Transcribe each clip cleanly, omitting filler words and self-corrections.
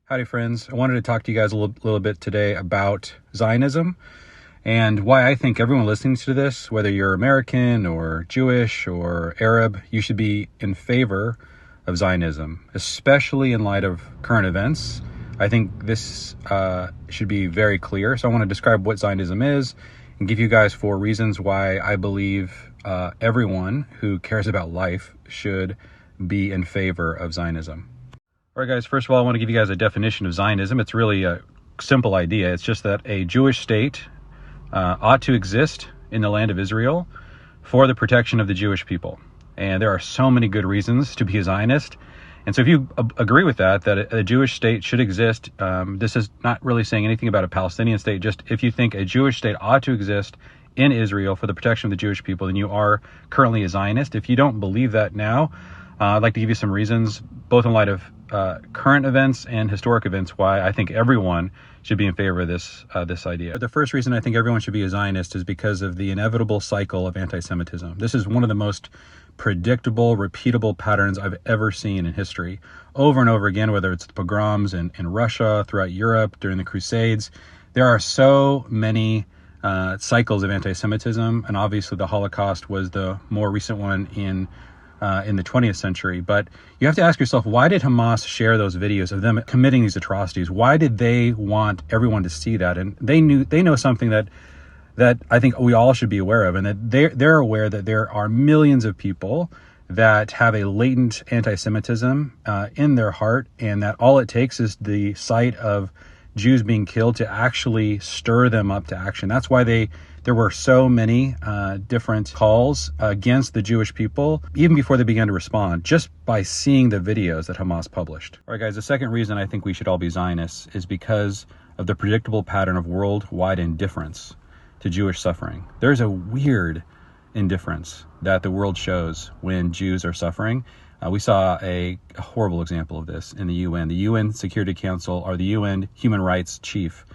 Howdy, friends. I wanted to talk to you guys a little bit today about Zionism and why I think everyone listening to this, whether you're American or Jewish or Arab, you should be in favor of Zionism, especially in light of current events. I think this should be very clear. So I want to describe what Zionism is and give you guys 4 reasons why I believe everyone who cares about life should be in favor of Zionism. All right, guys, first of all, I want to give you guys a definition of Zionism. It's really a simple idea. It's just that a Jewish state ought to exist in the land of Israel for the protection of the Jewish people. And there are so many good reasons to be a Zionist. And so if you agree with that a Jewish state should exist, this is not really saying anything about a Palestinian state. Just if you think a Jewish state ought to exist in Israel for the protection of the Jewish people, then you are currently a Zionist. If you don't believe that now, I'd like to give you some reasons, both in light of current events and historic events, why I think everyone should be in favor of this idea. The first reason I think everyone should be a Zionist is because of the inevitable cycle of anti-Semitism. This is one of the most predictable, repeatable patterns I've ever seen in history. Over and over again, whether it's the pogroms in Russia, throughout Europe, during the Crusades, there are so many cycles of anti-Semitism, and obviously the Holocaust was the more recent one in the 20th century. But you have to ask yourself, why did Hamas share those videos of them committing these atrocities? Why did they want everyone to see that? And they know something that I think we all should be aware of, and that they're aware that there are millions of people that have a latent anti-Semitism in their heart, and that all it takes is the sight of Jews being killed to actually stir them up to action. That's why there were so many different calls against the Jewish people, even before they began to respond, just by seeing the videos that Hamas published. All right, guys, the second reason I think we should all be Zionists is because of the predictable pattern of worldwide indifference to Jewish suffering. There's a weird indifference that the world shows when Jews are suffering. We saw a horrible example of this in the UN. The UN Security Council, or the UN Human Rights Chief,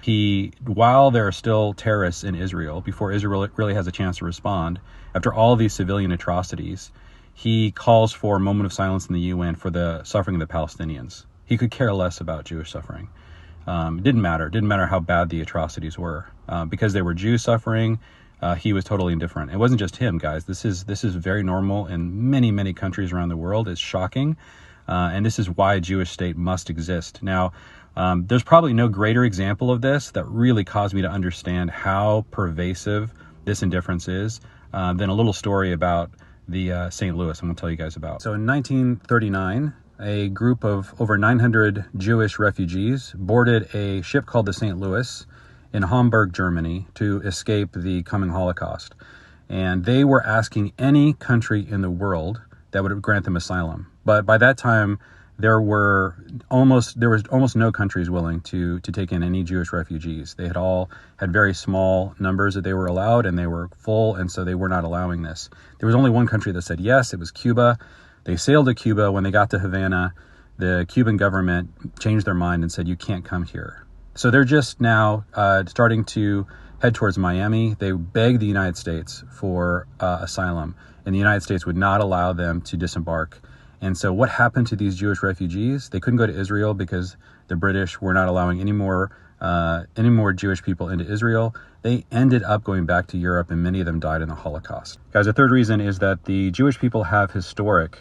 while there are still terrorists in Israel, before Israel really has a chance to respond, after all these civilian atrocities, he calls for a moment of silence in the UN for the suffering of the Palestinians. He could care less about Jewish suffering. It didn't matter how bad the atrocities were. Because they were Jews suffering, he was totally indifferent. It wasn't just him, guys. This is very normal in many, many countries around the world. It's shocking. And this is why a Jewish state must exist. Now, there's probably no greater example of this that really caused me to understand how pervasive this indifference is than a little story about the St. Louis I'm going to tell you guys about. So in 1939, a group of over 900 Jewish refugees boarded a ship called the St. Louis in Hamburg, Germany, to escape the coming Holocaust. And they were asking any country in the world that would grant them asylum. But by that time, there was almost no countries willing to take in any Jewish refugees. They had all had very small numbers that they were allowed, and they were full, and so they were not allowing this. There was only one country that said yes. It was Cuba. They sailed to Cuba. When they got to Havana, the Cuban government changed their mind and said, you can't come here. So they're just now starting to head towards Miami. They begged the United States for asylum, and the United States would not allow them to disembark. And so what happened to these Jewish refugees? They couldn't go to Israel because the British were not allowing any more Jewish people into Israel. They ended up going back to Europe, and many of them died in the Holocaust. Guys, the third reason is that the Jewish people have historic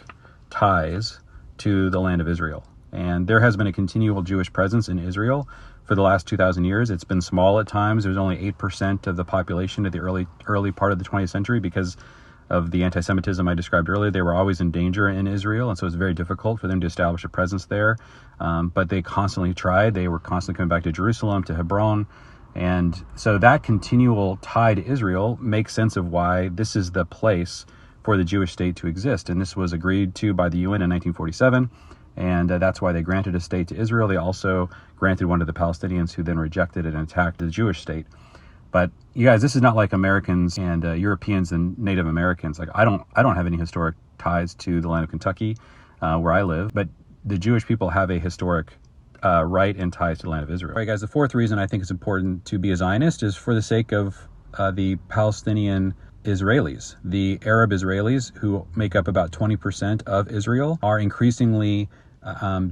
ties to the land of Israel. And there has been a continual Jewish presence in Israel for the last 2,000 years. It's been small at times. There was only 8% of the population at the early part of the 20th century because of the anti-Semitism I described earlier. They were always in danger in Israel, and so it's very difficult for them to establish a presence there. But they constantly tried. They were constantly coming back to Jerusalem, to Hebron. And so that continual tie to Israel makes sense of why this is the place for the Jewish state to exist. And this was agreed to by the UN in 1947. And that's why they granted a state to Israel. They also granted one to the Palestinians, who then rejected it and attacked the Jewish state. But you guys, this is not like Americans and Europeans and Native Americans. Like I don't have any historic ties to the land of Kentucky, where I live. But the Jewish people have a historic right and ties to the land of Israel. All right, guys. The fourth reason I think it's important to be a Zionist is for the sake of the Palestinian Israelis. The Arab Israelis, who make up about 20% of Israel, are increasingly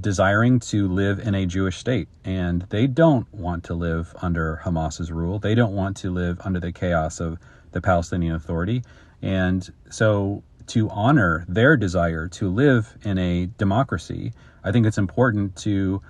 desiring to live in a Jewish state, and they don't want to live under Hamas's rule. They don't want to live under the chaos of the Palestinian Authority. And so to honor their desire to live in a democracy, I think it's important to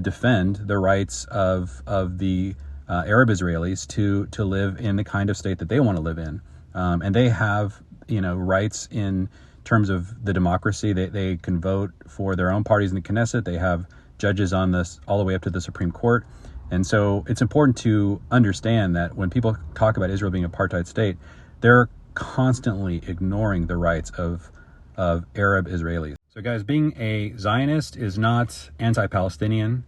defend the rights of the Arab Israelis to live in the kind of state that they want to live in. And they have, rights in terms of the democracy. They can vote for their own parties in the Knesset. They have judges on this all the way up to the Supreme Court. And so it's important to understand that when people talk about Israel being an apartheid state, they're constantly ignoring the rights of Arab Israelis. So guys, being a Zionist is not anti-Palestinian.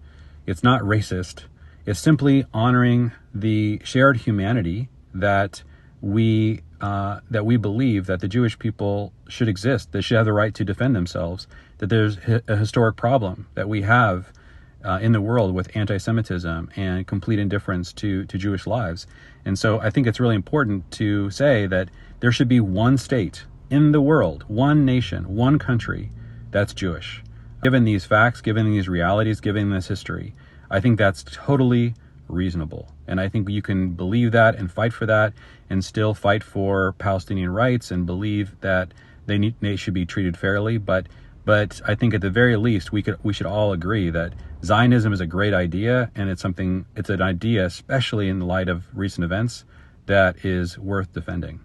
It's not racist. It's simply honoring the shared humanity that we believe that the Jewish people should exist. They should have the right to defend themselves. That there's a historic problem that we have in the world with anti-Semitism and complete indifference to Jewish lives. And so I think it's really important to say that there should be one state in the world, one nation, one country that's Jewish. Given these facts, given these realities, given this history, I think that's totally reasonable. And I think you can believe that and fight for that and still fight for Palestinian rights and believe that they should be treated fairly. But I think at the very least, we should all agree that Zionism is a great idea, and it's an idea, especially in the light of recent events, that is worth defending.